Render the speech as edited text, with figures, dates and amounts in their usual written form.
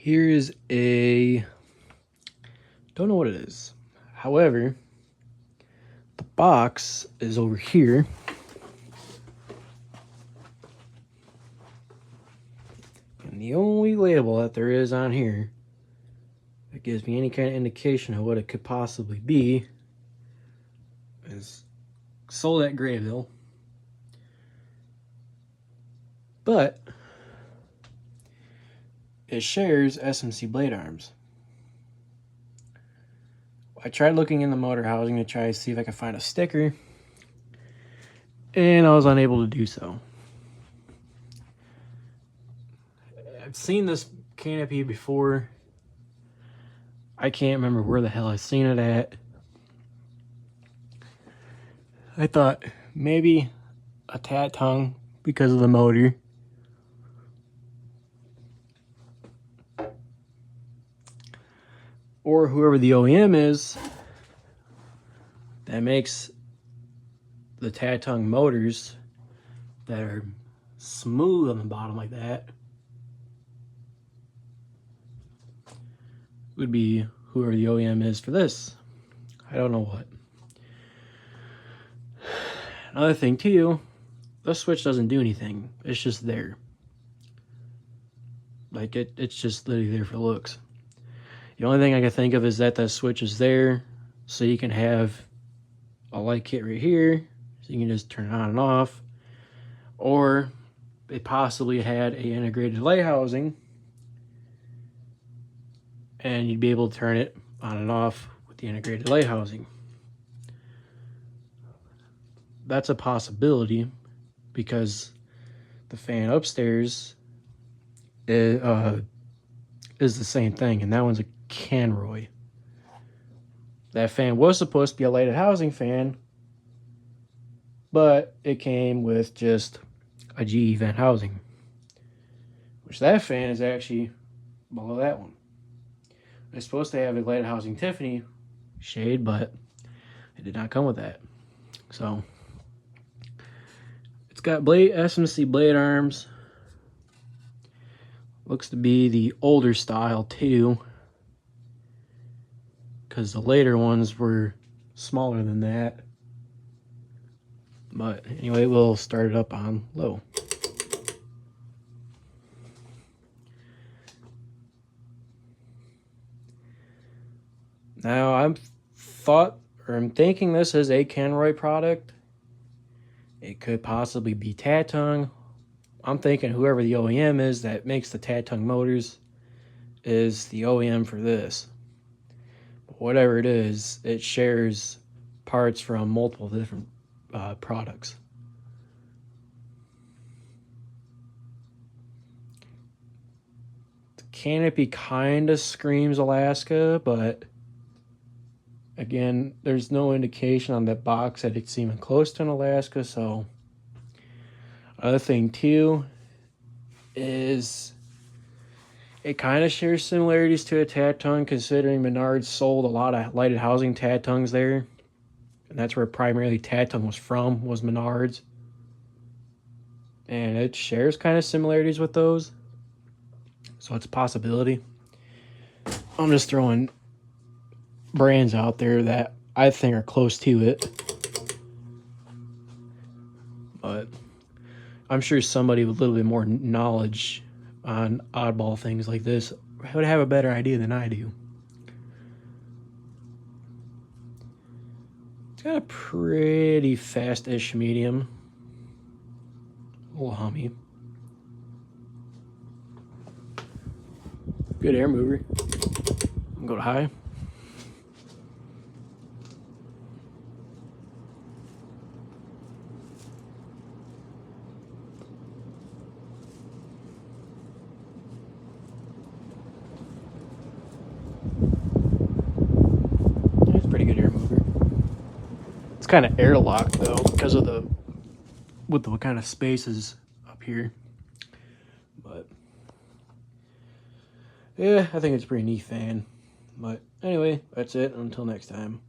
Here's a, don't know what it is. However, the box is over here. And the only label that there is on here that gives me any kind of indication of what it could possibly be is sold at Graebel. But it shares SMC blade arms. I tried looking in the motor housing to try to see if I could find a sticker, and I was unable to do so. I've seen this canopy before. I can't remember where the hell I seen it at. I thought maybe a tat tongue because of the motor. Or whoever the OEM is that makes the tat tongue motors that are smooth on the bottom like that would be whoever the OEM is for this. I don't know what. Another thing too, this switch doesn't do anything. It's just there. Like it's just literally there for looks. The only thing I can think of is that the switch is there so you can have a light kit right here, so you can just turn it on and off. Or they possibly had a integrated light housing and you'd be able to turn it on and off with the integrated light housing. That's a possibility because the fan upstairs is the same thing, and that one's a Canroy. That fan was supposed to be a lighted housing fan, but it came with just a GE vent housing, which that fan is actually below that one. It's supposed to have a lighted housing Tiffany shade, but it did not come with that. So it's got SMC blade arms. Looks to be the older style too, because the later ones were smaller than that. But anyway, we'll start it up on low. Now I'm thinking this is a Canroy product. It could possibly be tat tongue. I'm thinking whoever the OEM is that makes the tat tongue motors is the OEM for this. But whatever it is, it shares parts from multiple different products. The canopy kind of screams Alaska, but again, there's no indication on that box that it's even close to an Alaska. So other thing too is it kind of shares similarities to a tat tongue, considering Menards sold a lot of lighted housing tat tongues there, and that's where primarily tat tongue was from, was Menards. And it shares kind of similarities with those, so it's a possibility. I'm just throwing brands out there that I think are close to it, but I'm sure somebody with a little bit more knowledge on oddball things like this would have a better idea than I do. It's got a pretty fast-ish medium. A little hummy. Good air mover. Go to high. Pretty good air mover. It's kind of airlocked though because of the kind of spaces up here. But yeah, I think it's a pretty neat fan. But anyway, that's it. Until next time.